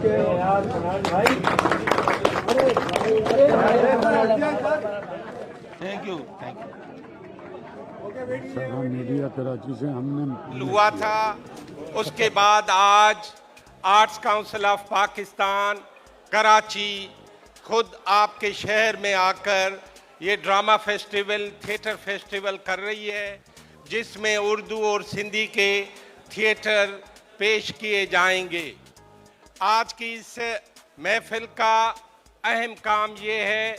Thank you. Media Karachi से हमने हुआ था, उसके बाद आज arts council of Pakistan Karachi खुद आपके शहर में आकर ये ड्रामा फेस्टिवल, थिएटर फेस्टिवल कर रही है, जिसमें उर्दू और सिंधी के थिएटर पेश किए जाएंगे। आज की इस महफिल का अहम काम ये है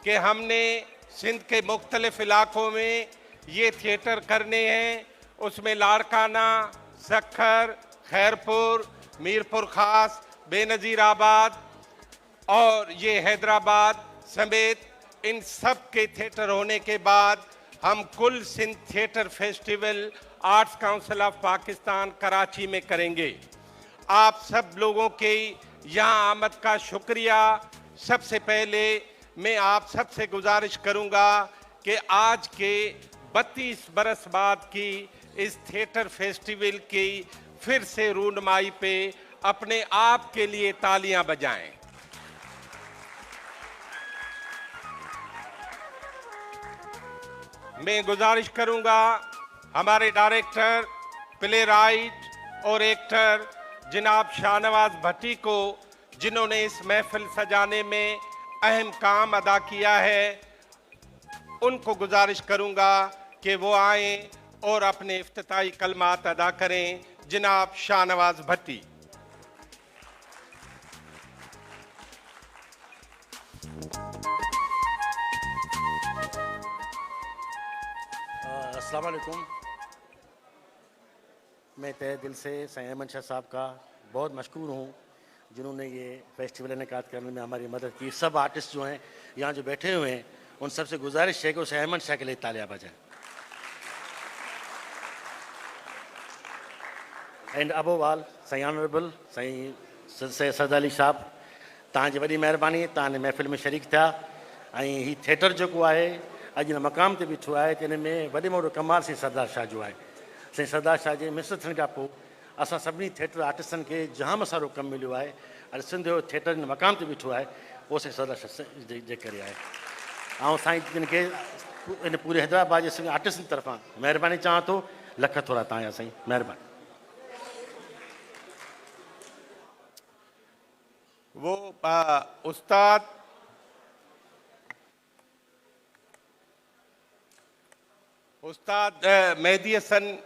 कि हमने सिंध के मुख्तलिफ इलाकों में ये थिएटर करने हैं। उसमें लाड़काना, सखर, खैरपुर, मीरपुर खास, बेनज़ीराबाद और ये हैदराबाद समेत इन सब के थिएटर होने के बाद हम कुल Sindh theatre festival arts council of Pakistan Karachi में करेंगे। आप सब लोगों के यहाँ आमद का शुक्रिया। सबसे पहले मैं आप सबसे गुजारिश करूँगा कि आज के 32 बरस बाद की इस थिएटर फेस्टिवल की फिर से रूनुमाई पे अपने आप के लिए तालियां बजाएं। मैं गुजारिश करूंगा हमारे डायरेक्टर, प्ले राइट और एक्टर जनाब शाहनवाज भट्टी को, जिन्होंने इस महफिल सजाने में अहम काम अदा किया है, उनको गुजारिश करूंगा कि वो आएं और अपने इफ्तिताई कलमात अदा करें। जनाब शाहनवाज भट्टी। अस्सलाम वालेकुम। मैं तहे दिल से सैयद अहमद शाह साहब का बहुत मशकूर हूँ, जिन्होंने ये फेस्टिवल इनेकाद करने में हमारी मदद की। सब आर्टिस्ट जो हैं यहाँ जो बैठे हुए हैं, उन सबसे गुजारिश है कि उस अहमद शाह के लिए तालियां बजाएं। And above all Sain honourable Sain Syed Sardar Ali Sahab, तव्हांजी वॾी महिरबानी, तव्हां हिन महफ़िल में शरीक थिया। ऐं हीउ थिएटर जेको आहे अॼु हिन मक़ाम ते बीठो आहे, त हिन में वॾे में वॾो कमाल साईं सरदार शाह जो आहे। साईं सरदार शाह जे मिस थियण खां पोइ असां सभिनी थिएटर आर्टिस्टनि खे जाम सारो कमु मिलियो आहे। अॼु सिंध जो थिएटर हिन मक़ाम ते बीठो आहे, उहो साईं सरदार शाह जे करे आहे। ऐं साईं जिन खे इन पूरे हैदराबाद जे सभिनी आर्टिस्टनि तरफ़ां महिरबानी चवां थो। लख थोरा तव्हांजा साईं, महिरबानी। वो उस्ताद मेहदी हसन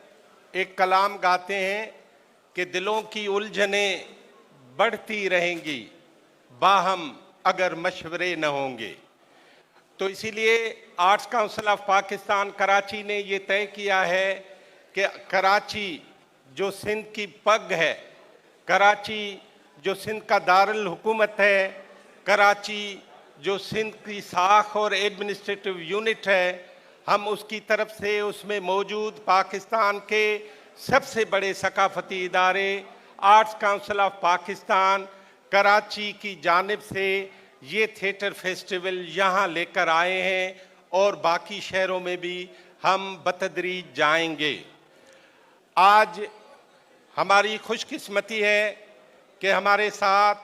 एक कलाम गाते हैं कि दिलों की उलझनें बढ़ती रहेंगी बाहम अगर मशवरे न होंगे। तो इसीलिए arts council of Pakistan Karachi ने ये तय किया है कि कराची जो सिंध की पग है, कराची जो सिंध का दारुल हुकूमत है, कराची जो सिंध की साख और एडमिनिस्ट्रेटिव यूनिट है, हम उसकी तरफ से उसमें मौजूद पाकिस्तान के सबसे बड़े सकाफती इदारे arts council of Pakistan Karachi की जानिब से ये थिएटर फेस्टिवल यहाँ लेकर आए हैं और बाकी शहरों में भी हम बतदरीज जाएंगे। आज हमारी खुशकिस्मती है कि हमारे साथ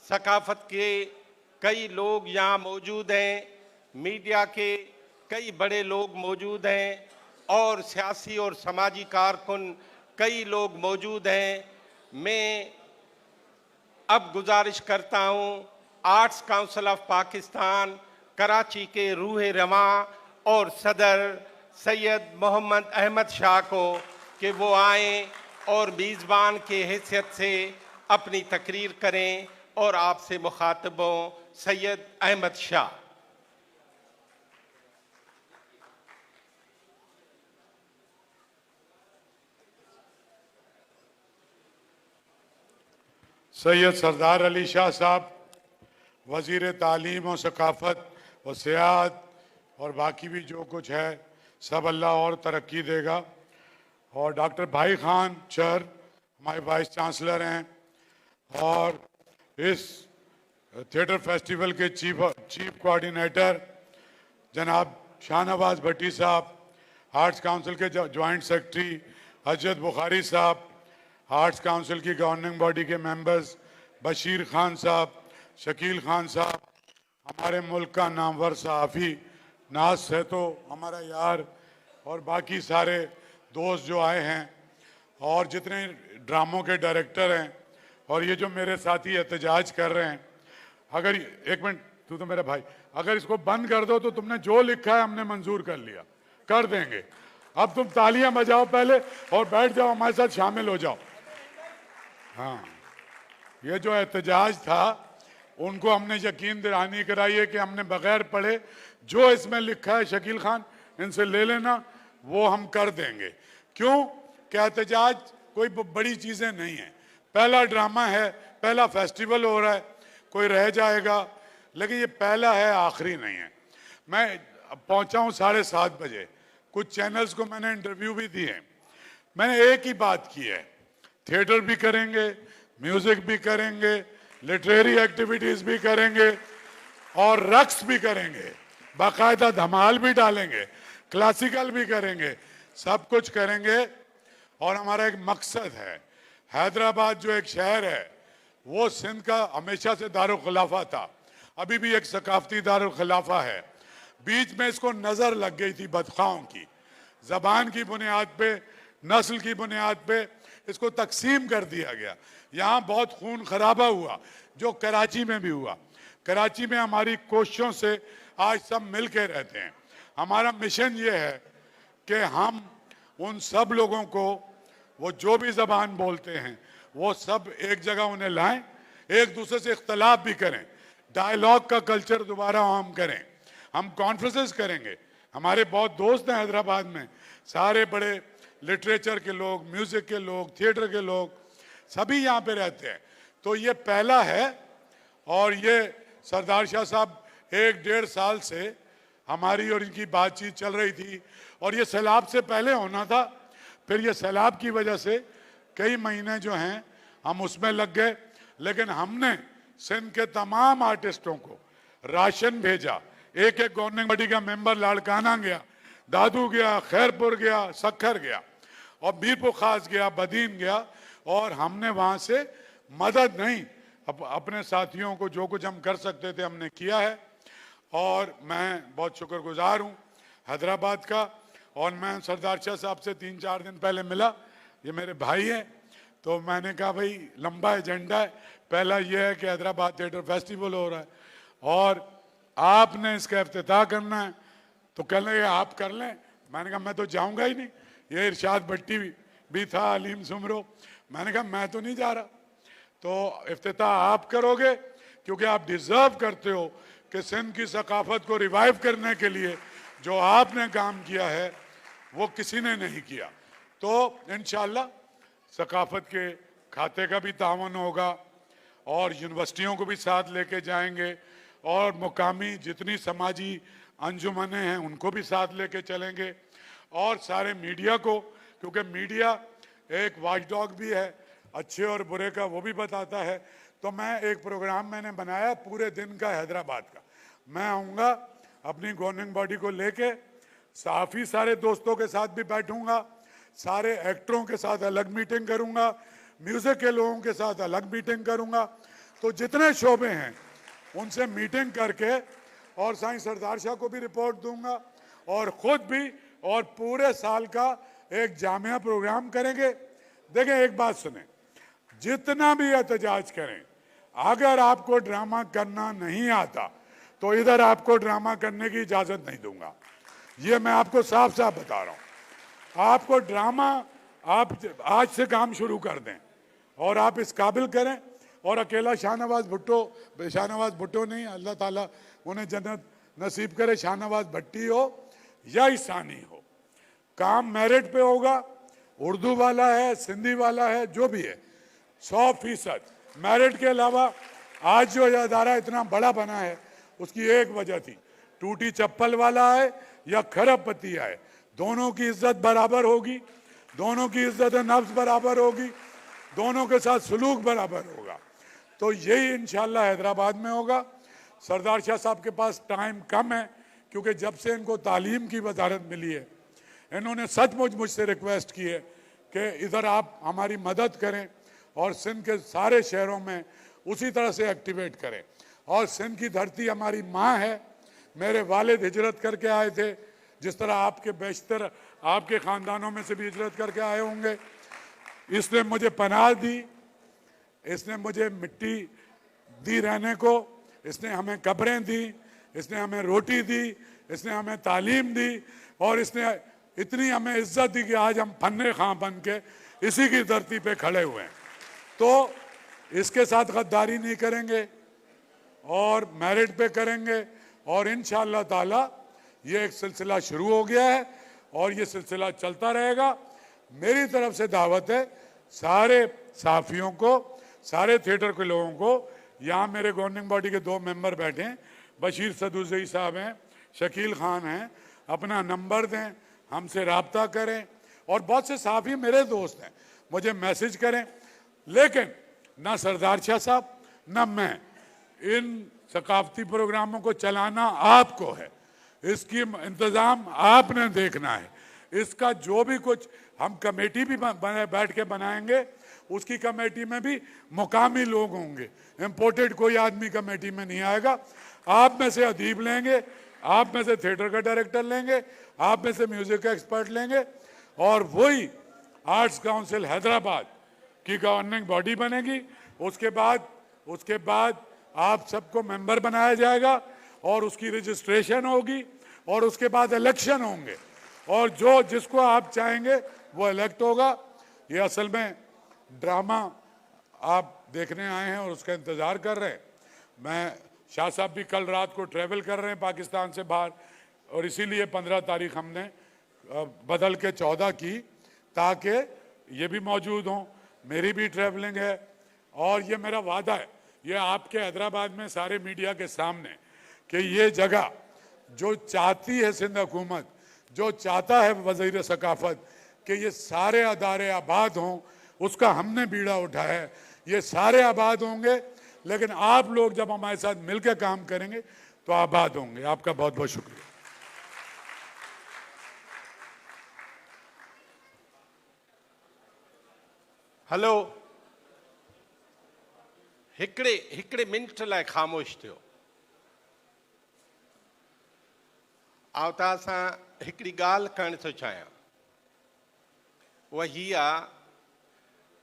सकाफत के कई लोग यहाँ मौजूद हैं, मीडिया के कई बड़े लोग मौजूद हैं और सियासी और समाजी कारकुन कई लोग मौजूद हैं। मैं अब गुजारिश करता हूँ arts council of Pakistan Karachi के रूह रवां और सदर सैयद मोहम्मद अहमद शाह को कि वो आएँ और मेज़बान के हैसियत से अपनी तकरीर करें और आपसे मुखातब हों। सैयद अहमद शाह। सैयद सरदार अली शाह साहब, वज़ीर तालीम और सकाफ़त और सियाहत और बाकी भी जो कुछ है सब अल्लाह और तरक्की देगा। और डॉक्टर भाई खान चर हमारे वाइस चांसलर हैं और इस थिएटर फेस्टिवल के चीफ कोऑर्डिनेटर जनाब शाहनवाज भट्टी साहब, आर्ट्स काउंसिल के जॉइंट सेक्रेटरी हजरत बुखारी साहब, आर्ट्स काउंसिल की गवर्निंग बॉडी के मेंबर्स बशीर खान साहब, शकील खान साहब, हमारे मुल्क का नामवर सहाफ़ी नाज सहतो हमारा यार, और बाकी सारे दोस्त जो आए हैं, और जितने ड्रामों के डायरेक्टर हैं, और ये जो मेरे साथी एहतजाज कर रहे हैं, अगर एक मिनट, तू तो मेरा भाई, अगर इसको बंद कर दो तो तुमने जो लिखा है हमने मंजूर कर लिया, कर देंगे। अब तुम तालियां बजाओ पहले और बैठ जाओ, हमारे साथ शामिल हो जाओ। हाँ, ये जो एहतजाज था उनको हमने यकीन दिलानी कराई है कि हमने बगैर पढ़े जो इसमें लिखा है, शकील खान इनसे ले लेना, वो हम कर देंगे। क्यों कि एहतजाज कोई बड़ी चीजें नहीं है, पहला ड्रामा है, पहला फेस्टिवल हो रहा है, कोई रह जाएगा, लेकिन ये पहला है, आखिरी नहीं है। मैं पहुंचा हूं 7:30 बजे, कुछ चैनल्स को मैंने इंटरव्यू भी दिए। मैंने एक ही बात की है, थिएटर भी करेंगे, म्यूजिक भी करेंगे, लिटरेरी एक्टिविटीज भी करेंगे और रक्स भी करेंगे, बाकायदा धमाल भी डालेंगे, क्लासिकल भी करेंगे, सब कुछ करेंगे। और हमारा एक मकसद है, हैदराबाद जो एक शहर है वो सिंध का हमेशा से दारुल खिलाफा था, अभी भी एक सकाफती दारुल खिलाफा है। बीच में इसको नजर लग गई थी बदखाओं की, जबान की बुनियाद पे, नस्ल की बुनियाद पे इसको तकसीम कर दिया गया। यहाँ बहुत खून खराबा हुआ, जो कराची में भी हुआ। कराची में हमारी कोशिशों से आज सब मिल के रहते हैं। हमारा मिशन ये है कि हम उन सब लोगों को, वो जो भी जबान बोलते हैं, वो सब एक जगह उन्हें लाएं, एक दूसरे से इख्तलाफ भी करें, डायलॉग का कल्चर दोबारा हम करें। हम कॉन्फ्रेंसेस करेंगे, हमारे बहुत दोस्त हैं हैदराबाद में, सारे बड़े लिटरेचर के लोग, म्यूजिक के लोग, थिएटर के लोग, सभी यहाँ पे रहते हैं। तो ये पहला है, और ये सरदार शाह साहब 1-1.5 साल से हमारी और इनकी बातचीत चल रही थी, और ये सैलाब से पहले होना था, फिर ये सैलाब की वजह से कई महीने जो हैं हम उसमें लग गए। लेकिन हमने सिंध के तमाम आर्टिस्टों को राशन भेजा, एक एक गवर्निंग बॉडी का मेंबर लाड़काना गया, दादू गया, खैरपुर गया, सखर गया, और मीरपुर खास गया, बदीन गया, और हमने वहां से मदद नहीं, अपने साथियों को जो कुछ हम कर सकते थे हमने किया है। और मैं बहुत शुक्रगुजार हूँ हैदराबाद का। और मैं सरदार शाह साहब से 3-4 दिन पहले मिला, ये मेरे भाई हैं, तो मैंने कहा भाई लंबा एजेंडा है, पहला ये है कि हैदराबाद थिएटर फेस्टिवल हो रहा है और आपने इसका इफ्तिताह करना है, तो कह लगे आप कर लें। मैंने कहा मैं तो जाऊंगा ही नहीं, ये इरशाद भट्टी भी था, अलीम सुमरो, मैंने कहा मैं तो नहीं जा रहा। तो इफ्तिताह आप करोगे, क्योंकि आप डिजर्व करते हो कि सिंध की सकाफत को रिवाइव करने के लिए जो आपने काम किया है वो किसी ने नहीं किया। तो इंशाल्लाह सकाफत के खाते का भी तावन होगा, और यूनिवर्सिटियों को भी साथ लेके जाएंगे, और मुकामी जितनी समाजी अंजुमनें हैं उनको भी साथ लेके चलेंगे, और सारे मीडिया को, क्योंकि मीडिया एक वॉचडॉग भी है, अच्छे और बुरे का वो भी बताता है। तो मैं एक प्रोग्राम मैंने बनाया पूरे दिन का हैदराबाद का, मैं आऊँगा अपनी गवर्निंग बॉडी को लेके, साफ़ी सारे दोस्तों के साथ भी बैठूंगा, सारे एक्टरों के साथ अलग मीटिंग करूंगा, म्यूजिक के लोगों के साथ अलग मीटिंग करूंगा। तो जितने शोबे हैं उनसे मीटिंग करके, और साईं सरदार शाह को भी रिपोर्ट दूंगा, और खुद भी, और पूरे साल का एक जामिया प्रोग्राम करेंगे। देखें एक बात सुने, जितना भी एहतजाज करें, अगर आपको ड्रामा करना नहीं आता तो इधर आपको ड्रामा करने की इजाजत नहीं दूंगा, ये मैं आपको साफ साफ बता रहा हूं। आपको ड्रामा आप आज से काम शुरू कर दें और आप इस काबिल करें, और अकेला शाहनवाज भुट्टो नहीं, अल्लाह ताला उन्हें जन्नत नसीब करे, शाहनवाज भट्टी हो या ईसानी हो, काम मेरिट पे होगा, उर्दू वाला है, सिंधी वाला है, जो भी है 100% मेरिट के अलावा। आज जो यह अदारा इतना बड़ा बना है उसकी एक वजह थी, टूटी चप्पल वाला है या खरबपति है, दोनों की इज्जत बराबर होगी, दोनों की इज्जत नफ्स बराबर होगी, दोनों के साथ सलूक बराबर होगा। तो यही इंशाल्लाह हैदराबाद में होगा। सरदार शाह साहब के पास टाइम कम है, क्योंकि जब से इनको तालीम की वजारत मिली है, इन्होंने सचमुच मुझसे रिक्वेस्ट की है कि इधर आप हमारी मदद करें और सिंध के सारे शहरों में उसी तरह से एक्टिवेट करें। और सिंध की धरती हमारी माँ है। मेरे वालिद हिजरत करके आए थे, जिस तरह आपके बेशतर आपके ख़ानदानों में से भी हिजरत करके आए होंगे। इसने मुझे पनाह दी, इसने मुझे मिट्टी दी रहने को, इसने हमें कब्रें दी, इसने हमें रोटी दी, इसने हमें तालीम दी, और इसने इतनी हमें इज्जत दी कि आज हम फन्ने खां बन के इसी की धरती पे खड़े हुए हैं। तो इसके साथ गद्दारी नहीं करेंगे और मेरिट पे करेंगे, और इंशाअल्लाह ताला ये एक सिलसिला शुरू हो गया है और ये सिलसिला चलता रहेगा। मेरी तरफ से दावत है सारे साफियों को, सारे थिएटर के लोगों को। यहाँ मेरे गवर्निंग बॉडी के 2 मेंबर बैठे हैं, बशीर सदुज़ई साहब हैं, शकील खान हैं, अपना नंबर दें, हमसे रब्ता करें। और बहुत से साफी मेरे दोस्त हैं, मुझे मैसेज करें। लेकिन ना सरदार शाह साहब ना मैं, इन सकाफती प्रोग्रामों को चलाना आपको है, इसकी इंतज़ाम आपने देखना है। इसका जो भी कुछ हम कमेटी भी बैठ के बनाएंगे, उसकी कमेटी में भी मुकामी लोग होंगे, इम्पोर्टेड कोई आदमी कमेटी में नहीं आएगा। आप में से अदीब लेंगे, आप में से थिएटर का डायरेक्टर लेंगे, आप में से म्यूजिक का एक्सपर्ट लेंगे, और वही आर्ट्स काउंसिल हैदराबाद की गवर्निंग बॉडी बनेगी। उसके बाद आप सबको मेंबर बनाया जाएगा और उसकी रजिस्ट्रेशन होगी, और उसके बाद इलेक्शन होंगे, और जो जिसको आप चाहेंगे वो इलेक्ट होगा। ये असल में ड्रामा आप देखने आए हैं और उसका इंतज़ार कर रहे हैं। मैं शाह साहब भी कल रात को ट्रैवल कर रहे हैं पाकिस्तान से बाहर, और इसीलिए 15 तारीख हमने बदल के 14 की, ताकि ये भी मौजूद हों। मेरी भी ट्रैवलिंग है, और ये मेरा वादा है, ये आपके हैदराबाद में सारे मीडिया के सामने, कि ये जगह जो चाहती है सिंध हुकूमत, जो चाहता है वज़ीर सकाफत कि ये सारे अदारे आबाद हों, उसका हमने बीड़ा उठाया है। ये सारे आबाद होंगे, लेकिन आप लोग जब हमारे साथ मिलकर काम करेंगे तो आबाद होंगे। आपका बहुत बहुत शुक्रिया। हेलो, हिकिड़े मिंट लाइ ख़ामोश थियो। आउं तव्हां सां हिकिड़ी ॻाल्हि करणु थो चाहियां, उहा हीअ आहे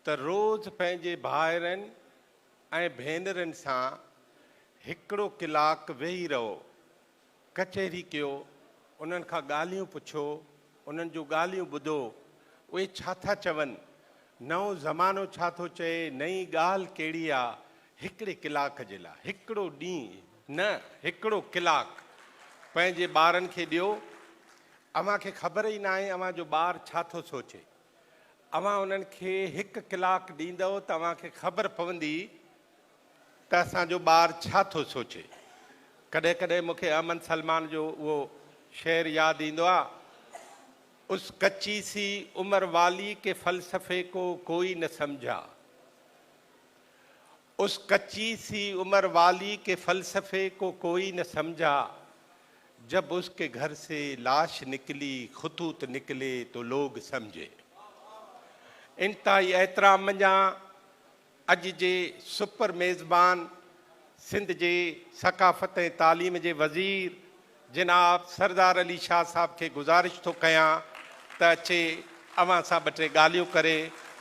त रोज़ पंहिंजे भाउरनि ऐं भेनरनि सां हिकिड़ो कलाकु वेही रहो, कचहरी कयो, उन्हनि खां ॻाल्हियूं पुछो, उन्हनि जूं ॻाल्हियूं ॿुधो, उहे छा था चवनि, नओं ज़मानो छा थो चए, नई ॻाल्हि कहिड़ी आहे। हिकिड़े कलाक जे लाइ, हिकिड़ो ॾींहुं न, हिकिड़ो कलाकु पंहिंजे ॿारनि खे ॾियो। अव्हां खे ख़बर ई न आहे अव्हां जो ॿारु छा थो सोचे। अव्हां उन्हनि खे 1 कलाकु ॾींदव त अव्हां खे ख़बर पवंदी त असांजो ॿारु छा थो सोचे। कॾहिं कॾहिं मूंखे अमन सलमान जो उहो शेर यादि ईंदो आहे, उस कच्ची सी उम्र वाली के फ़लसफ़े को कोई न समझा, उस कच्ची सी उम्र वाली के फ़लसफ़े को कोई न समझा, जब उसके घर से लाश निकली खतूत निकले तो लोग समझे। इंतहाई एहतराम मञा अॼु जे सुपर मेज़बान सिंध जे सकाफ़त ऐं तालीम जे वज़ीर जनाब सरदार अली शाह साहब खे गुज़ारिश थो कयां त अचे अव्हां सां 2-3 ॻाल्हियूं करे।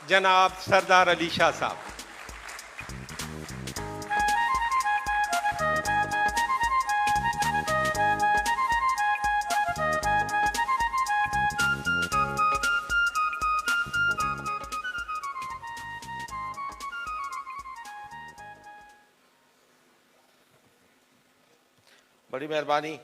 जनाब सरदार अली शाह साहब। बड़ी मेहरबानी।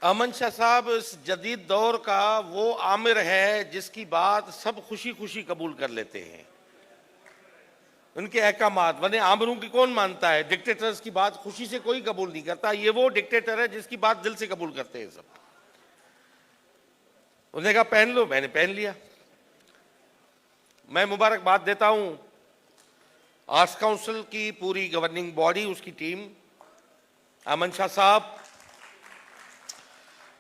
अमन शाह साहब इस जदीद दौर का वो आमिर है जिसकी बात सब खुशी खुशी कबूल कर लेते हैं। उनके अहकामात वरने आमिरों की कौन मानता है, डिक्टेटर्स की बात खुशी से कोई कबूल नहीं करता। ये वो डिक्टेटर है जिसकी बात दिल से कबूल करते हैं सब। उन्होंने कहा पहन लो, मैंने पहन लिया। मैं मुबारकबाद देता हूं आर्ट्स काउंसिल की पूरी गवर्निंग बॉडी, उसकी टीम, अमन शाह साहब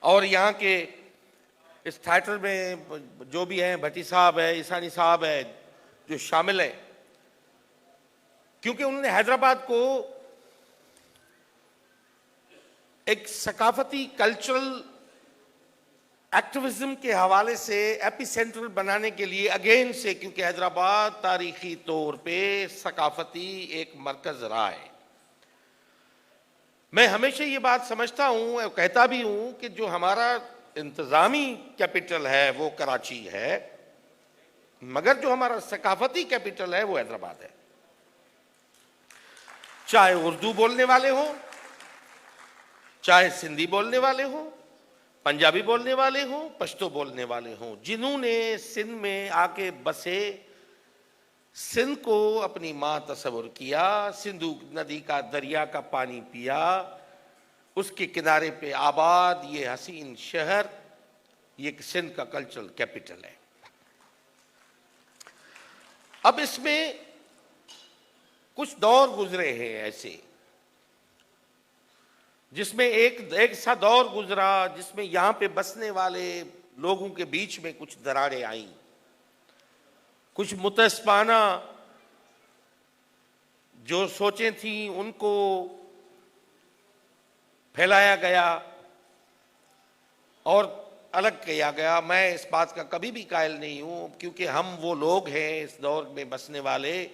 और यहाँ के इस थिएटर में जो भी हैं, भट्टी साहब है, ईसानी साहब है, जो शामिल है, क्योंकि उन्होंने हैदराबाद को एक सकाफती कल्चरल एक्टिविज्म के हवाले से एपी सेंटर बनाने के लिए अगेन से, क्योंकि हैदराबाद तारीखी तौर पे सकाफती एक मरकज रहा है। मैं हमेशा ये बात समझता हूं और कहता भी हूं कि जो हमारा इंतजामी कैपिटल है वो कराची है, मगर जो हमारा सकाफती कैपिटल है वो हैदराबाद है। चाहे उर्दू बोलने वाले हों, चाहे सिंधी बोलने वाले हों, पंजाबी बोलने वाले हों, पश्तो बोलने वाले हों, जिन्होंने सिंध में आके बसे, सिंध को अपनी माँ तस्वुर किया, सिंधु नदी का दरिया का पानी पिया, उसके किनारे पे आबाद ये हसीन शहर, ये सिंध का कल्चरल कैपिटल है। अब इसमें कुछ दौर गुजरे हैं ऐसे, जिसमें एक सा दौर गुजरा जिसमें यहां पे बसने वाले लोगों के बीच में कुछ दरारें आईं, कुछ मुतस्सबाना जो सोचें थी उनको फैलाया गया और अलग किया गया। मैं इस बात का कभी भी कायल नहीं हूं, क्योंकि हम वो लोग हैं इस दौर में बसने वाले,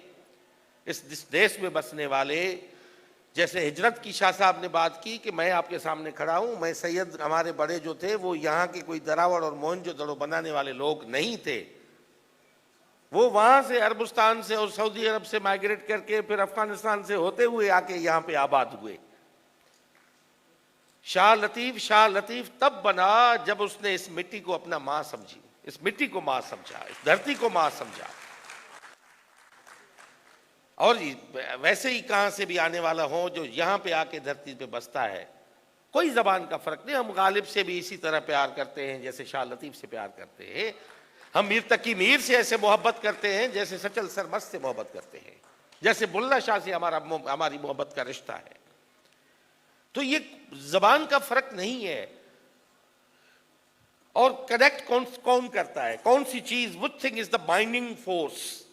इस देश में बसने वाले। जैसे हिजरत की शाह साहब ने बात की कि मैं आपके सामने खड़ा हूं, मैं सैयद, हमारे बड़े जो थे वो यहाँ के कोई दरावड़ और मोहनजोदड़ो बनाने वाले लोग नहीं थे। वो वहां से अरबस्तान से और सऊदी अरब से माइग्रेट करके फिर अफगानिस्तान से होते हुए आके यहाँ पे आबाद हुए। शाह लतीफ तब बना जब उसने इस मिट्टी को अपना माँ समझी, इस मिट्टी को माँ समझा, इस धरती को माँ समझा। और वैसे ही कहां से भी आने वाला हो जो यहां पे आके धरती पे बसता है, कोई जबान का फर्क नहीं। हम गालिब से भी इसी तरह प्यार करते हैं जैसे शाह लतीफ से प्यार करते हैं। हम मीर तकी मीर से ऐसे मोहब्बत करते हैं जैसे सचल सरमस्त से मोहब्बत करते हैं, जैसे बुल्ला शाह से हमारी मोहब्बत का रिश्ता है। तो ये जबान का फर्क नहीं है। और कनेक्ट कौन करता है, कौन सी चीज, which thing is the binding force.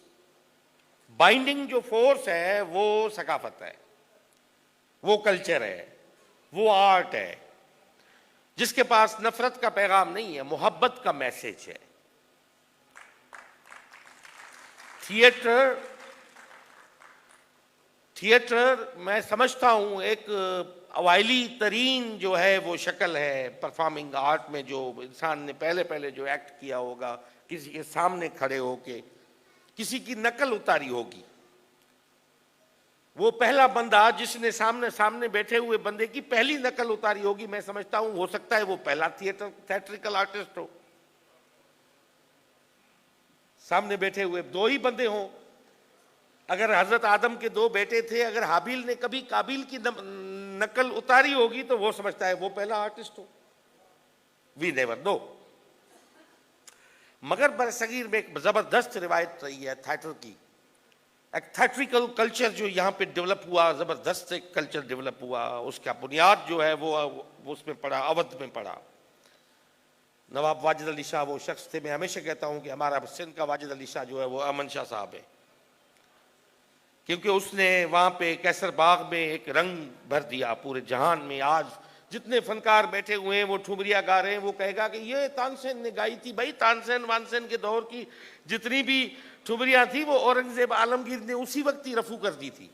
Binding जो फोर्स है वो सकाफत है, वो कल्चर है, वो आर्ट है, जिसके पास नफरत का पैगाम नहीं है, मोहब्बत का मैसेज है। थिएटर मैं समझता हूं एक अवाइली तरीन जो है वो शक्ल है परफॉर्मिंग आर्ट में, जो इंसान ने पहले जो एक्ट किया होगा, किसी के सामने खड़े होके किसी की नकल उतारी होगी। वो पहला बंदा जिसने सामने बैठे हुए बंदे की पहली नकल उतारी होगी, मैं समझता हूं हो सकता है वो पहला थिएट्रिकल आर्टिस्ट हो। सामने बैठे हुए दो ही बंदे हों, अगर हजरत आदम के दो बेटे थे, अगर हाबिल ने कभी काबिल की नकल उतारी होगी तो वो समझता है वो पहला आर्टिस्ट हो। We never know. मगर बरसगीर में एक जबरदस्त रिवायत रही है थिएटर की, एक थिएट्रिकल कल्चर जो यहाँ पे डेवलप हुआ, जबरदस्त एक कल्चर डेवलप हुआ। उसका बुनियाद जो है वो उसमें पड़ा, अवध में पड़ा। नवाब वाजिद अली शाह वो शख्स थे, मैं हमेशा कहता हूँ कि हमारा सिंध का वाजिद अली शाह जो है वो अमन शाह साहब है, क्योंकि उसने वहाँ पे कैसर बाग में एक रंग भर दिया पूरे जहान में। आज जितने फनकार बैठे हुए हैं वो ठुमरिया गा रहे हैं, वो कहेगा कि ये तानसेन ने गाई थी। भाई तानसेन वानसेन के दौर की जितनी भी ठुमरिया थी वो औरंगजेब आलमगीर ने उसी वक्त ही रफू कर दी थी।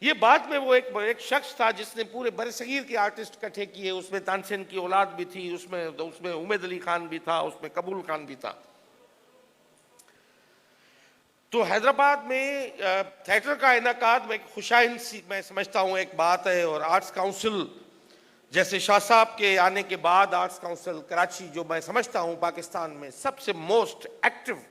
ये बाद में वो एक शख्स था जिसने पूरे बरसगीर के आर्टिस्ट इकट्ठे किए। उसमें तानसेन की औलाद भी थी, उसमें उमैद अली खान भी था, उसमें कबूल खान भी था। तो हैदराबाद में थिएटर का इनकाद में खुशाइन सी मैं समझता हूँ एक बात है। और आर्ट्स काउंसिल जैसे शाह साहब के आने के बाद आर्ट्स काउंसिल कराची, जो मैं समझता हूँ पाकिस्तान में सबसे most active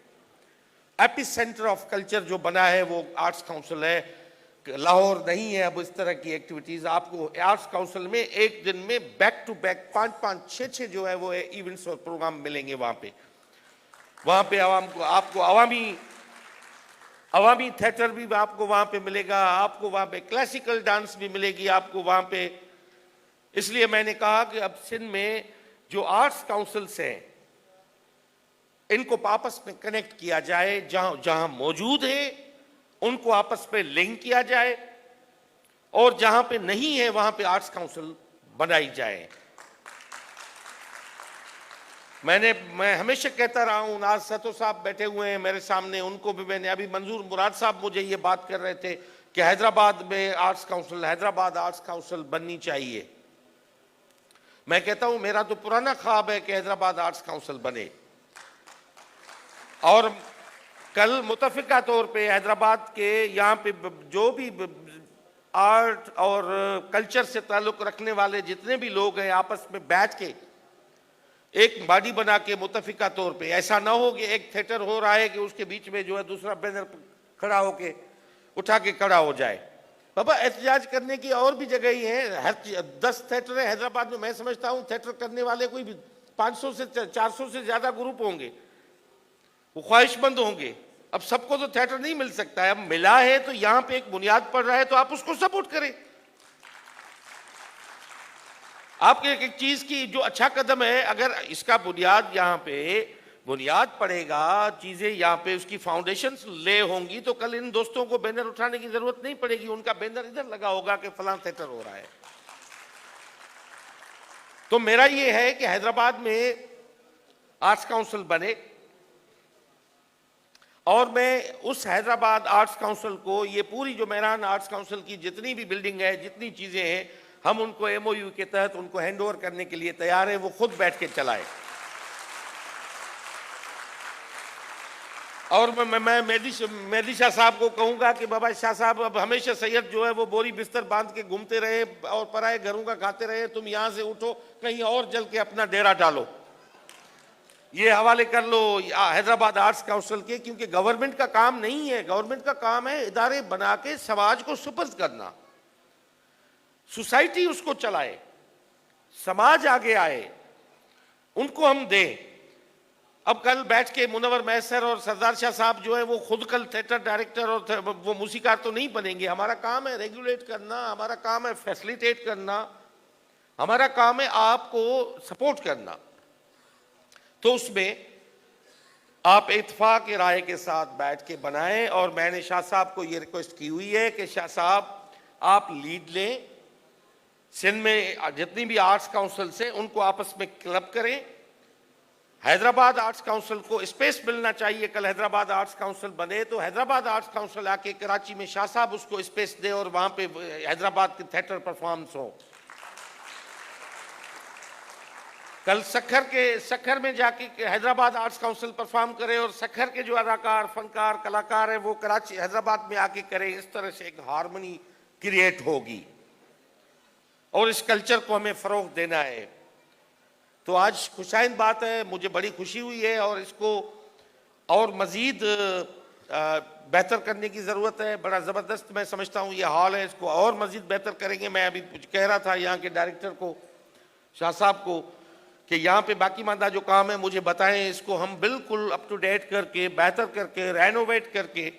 AP centre of culture जो बना है, वो आर्ट्स काउंसिल है। लाहौर नहीं है अब इस तरह की एक्टिविटीज। आपको आर्ट्स काउंसिल में एक दिन में बैक टू बैक 5-5, 6-6 जो है वो इवेंट्स और प्रोग्राम मिलेंगे वहां पे। आवाम को, आपको अवामी अवामी थिएटर भी आपको वहां पे मिलेगा, आपको वहां पे क्लासिकल डांस भी मिलेगी आपको वहां पे। इसलिए मैंने कहा कि अब सिंध में जो आर्ट्स काउंसिल्स हैं इनको आपस में कनेक्ट किया जाए, जहां जहां मौजूद है उनको आपस में लिंक किया जाए, और जहां पे नहीं है वहां पे आर्ट्स काउंसिल बनाई जाए। मैं हमेशा कहता रहा हूं, आज सतो साहब बैठे हुए हैं मेरे सामने, उनको भी मैंने, अभी मंजूर मुराद साहब मुझे ये बात कर रहे थे कि हैदराबाद में arts council, Hyderabad arts council बननी चाहिए। मैं कहता हूं मेरा तो पुराना ख्वाब है कि हैदराबाद आर्ट्स काउंसिल बने, और कल मुतफिका तौर पे हैदराबाद के यहाँ पे जो भी आर्ट और कल्चर से ताल्लुक रखने वाले जितने भी लोग हैं आपस में बैठ के एक बॉडी बना के मुतफिका तौर पे, ऐसा ना हो कि एक थिएटर हो रहा है कि उसके बीच में जो है दूसरा बैनर खड़ा होके उठा के खड़ा हो जाए। बाबा एहतजाज करने की और भी जगह ही है, हर 10 थिएटर है हैदराबाद में। मैं समझता हूँ थिएटर करने वाले कोई भी 500 से 400 से ज्यादा ग्रुप होंगे, वो ख्वाहिशमंद होंगे। अब सबको तो थिएटर नहीं मिल सकता है, अब मिला है तो यहाँ पे एक बुनियाद पड़ रहा है तो आप उसको सपोर्ट करें। आपके एक चीज की जो अच्छा कदम है, अगर इसका बुनियाद यहाँ पे बुनियाद पड़ेगा, चीजें यहाँ पे उसकी फाउंडेशन ले होंगी, तो कल इन दोस्तों को बैनर उठाने की जरूरत नहीं पड़ेगी, उनका बैनर इधर लगा होगा कि फलां थिएटर हो रहा है। तो मेरा ये है कि हैदराबाद में आर्ट्स काउंसिल बने, और मैं उस हैदराबाद आर्ट्स काउंसिल को, ये पूरी जो मेहरान आर्ट्स काउंसिल की जितनी भी बिल्डिंग है, जितनी चीजें हैं, हम उनको एमओयू के तहत उनको हैंड ओवर करने के लिए तैयार है, वो खुद बैठ के चलाए। और मैं मेहदी शाह साहब को कहूंगा कि बाबा शाह साहब, अब हमेशा सैयद जो है वो बोरी बिस्तर बांध के घूमते रहे और पराए घरों का खाते रहे, तुम यहां से उठो, कहीं और जल के अपना डेरा डालो, ये हवाले कर लो हैदराबाद आर्ट्स काउंसिल के। क्योंकि गवर्नमेंट का काम नहीं है, गवर्नमेंट का काम है इदारे बना के समाज को सुपर्द करना, सोसाइटी उसको चलाए, समाज आगे आए, उनको हम दें। अब कल बैठ के मुनव्वर मैसर और सरदार शाह साहब जो है वो खुद कल थिएटर डायरेक्टर और वो मूसीकार तो नहीं बनेंगे। हमारा काम है रेगुलेट करना, हमारा काम है फैसिलिटेट करना, हमारा काम है आपको सपोर्ट करना। तो उसमें आप इत्तेफाक राय के साथ बैठ के बनाएं, और मैंने शाह साहब को ये रिक्वेस्ट की हुई है कि शाह साहब आप लीड लें, सिंध में जितनी भी आर्ट्स काउंसिल से उनको आपस में क्लब करें। हैदराबाद आर्ट्स काउंसिल को स्पेस मिलना चाहिए, कल हैदराबाद आर्ट्स काउंसिल बने तो हैदराबाद आर्ट्स काउंसिल आके कराची में शाह साहब उसको स्पेस दे और वहां पे हैदराबाद के थिएटर परफॉर्मेंस हो। कल सखर में जाके हैदराबाद आर्ट्स काउंसिल परफॉर्म करे, और सखर के जो अदाकार, फनकार, कलाकार है वो कराची हैदराबाद में आके करे। इस तरह से एक हार्मनी क्रिएट होगी, और इस कल्चर को हमें फरोग देना है। तो आज खुशाइंद बात है, मुझे बड़ी खुशी हुई है, और इसको और मजीद बेहतर करने की ज़रूरत है। बड़ा ज़बरदस्त मैं समझता हूँ ये हॉल है, इसको और मजीद बेहतर करेंगे। मैं अभी कुछ कह रहा था यहाँ के डायरेक्टर को, शाह साहब को, कि यहाँ पे बाकी मांदा जो काम है मुझे बताएं, इसको हम बिल्कुल अप टू डेट करके, बेहतर करके, रेनोवेट करके,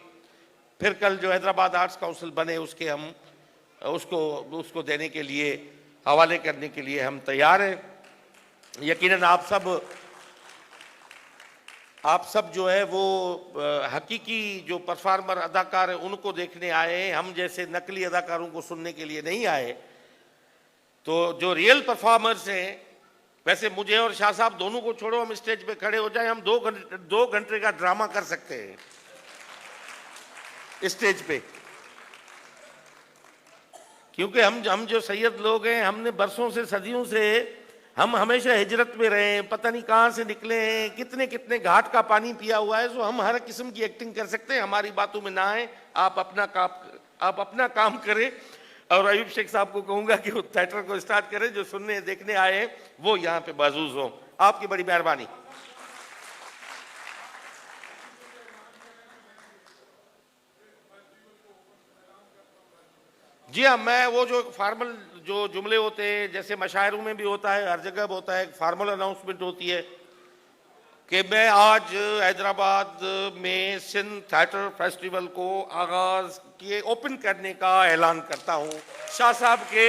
फिर कल जो हैदराबाद आर्ट्स काउंसिल बने उसके हम उसको देने के लिए, हवाले करने के लिए हम तैयार हैं। यकीनन आप सब जो है वो हकीकी जो परफॉर्मर अदाकार है उनको देखने आए हैं, हम जैसे नकली अदाकारों को सुनने के लिए नहीं आए। तो जो रियल परफॉर्मर्स हैं, वैसे मुझे और शाह साहब दोनों को छोड़ो, हम स्टेज पे खड़े हो जाए, हम 2 घंटे का ड्रामा कर सकते हैं स्टेज पे। क्योंकि हम जो सैयद लोग हैं, हमने बरसों से, सदियों से, हम हमेशा हिजरत में रहे हैं, पता नहीं कहाँ से निकले हैं, कितने कितने घाट का पानी पिया हुआ है। सो हम हर किस्म की एक्टिंग कर सकते हैं, हमारी बातों में ना आए। आप अपना काम करें, और अयूब शेख साहब को कहूंगा कि वो थिएटर को स्टार्ट करें, जो सुनने देखने आए हैं वो यहाँ पे मौजूद हों। आपकी बड़ी मेहरबानी। जी हाँ, मैं वो जो फॉर्मल जो जुमले होते हैं, जैसे मशायरों में भी होता है, हर जगह होता है, फॉर्मल अनाउंसमेंट होती है, कि मैं आज हैदराबाद में सिंध थिएटर फेस्टिवल को आगाज किए ओपन करने का ऐलान करता हूं शाह साहब के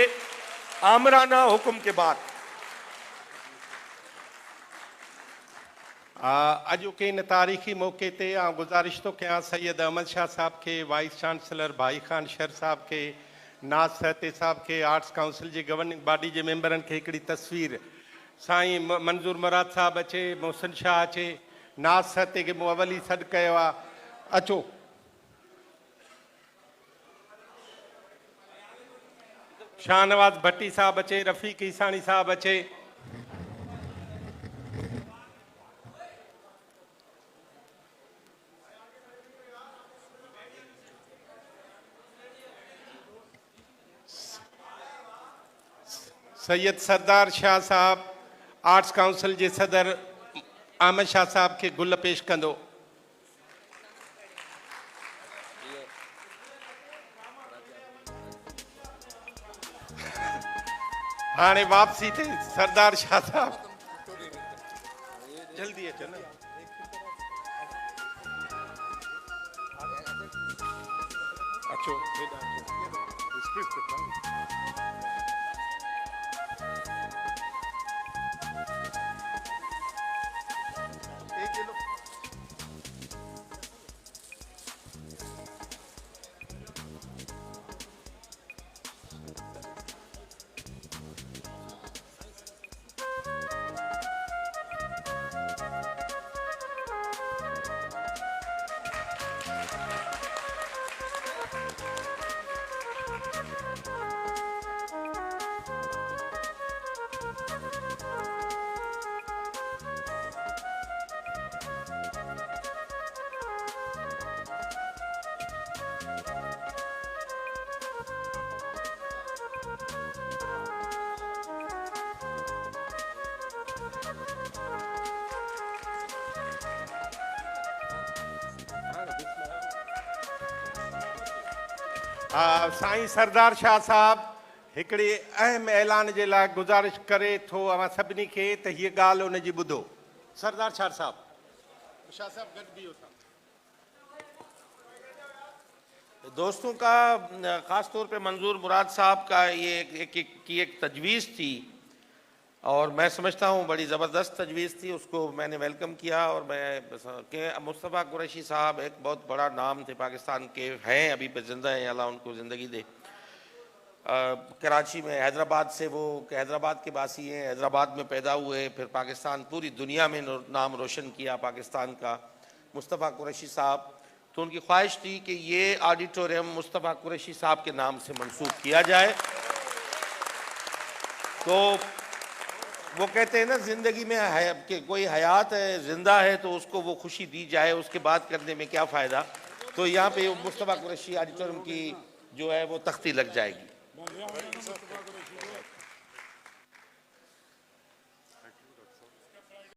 आमराना हुक्म के बाद। अॼु के इन तारीख़ी मौक़े ते गुज़ारिश थो कयां सैयद अहमद शाह साहब के, वाइस चांसलर भाई खान शर साहब के, नाज सहते साहब के, आर्ट्स काउंसिल जे गवर्निंग बॉडी जे मेंबरनि खे हिकिड़ी तस्वीर साईं मंजूर मुराद साहब अचे, मोहसिन शाह अचे, नाज सहते खे मूं अवल ई सॾु कयो आहे, अचो। शाहनवाज़ भट्टी साहब अचे, रफ़ीक ईसानी साहब अचे। सैयद सरदार शाह साहब आर्ट्स काउंसिल जे सदर आमद शाह साहब के गुल पेश कंदो। हाणे वापसी थे सरदार शाह साहब जल्दी अचो न। अचो साईं सरदार शाह साहब हिकिड़े अहम ऐलान जे लाइ गुज़ारिश करे थो अवां सभिनी खे त हीअ ॻाल्हि उन जी ॿुधो। सरदार शाह साहब गॾु बीहो था। दोस्तों का ख़ास तौर पे मंजूर मुराद साहब का ये एक तजवीज़ थी और मैं समझता हूँ बड़ी ज़बरदस्त तजवीज़ थी, उसको मैंने वेलकम किया। और मैं कि मुस्तफ़ा कुरैशी साहब एक बहुत बड़ा नाम थे पाकिस्तान के, हैं अभी पे ज़िंदा हैं, अल्लाह उनको ज़िंदगी दे। कराची में हैदराबाद से वो हैदराबाद के वासी हैं, हैदराबाद में पैदा हुए, फिर पाकिस्तान पूरी दुनिया में नाम रोशन किया पाकिस्तान का मुस्तफ़ा कुरैशी साहब। तो उनकी ख्वाहिश थी कि ये ऑडिटोरियम मुस्तफ़ा कुरैशी साहब के नाम से मंसूब किया जाए। तो वो कहते हैं ना ज़िंदगी में कि कोई हयात है, ज़िंदा है तो उसको वो खुशी दी जाए, उसके बाद करने में क्या फ़ायदा। तो यहाँ पे मुस्तफ़ा कुरैशी ऑडिटोरियम की जो है वो तख्ती लग जाएगी।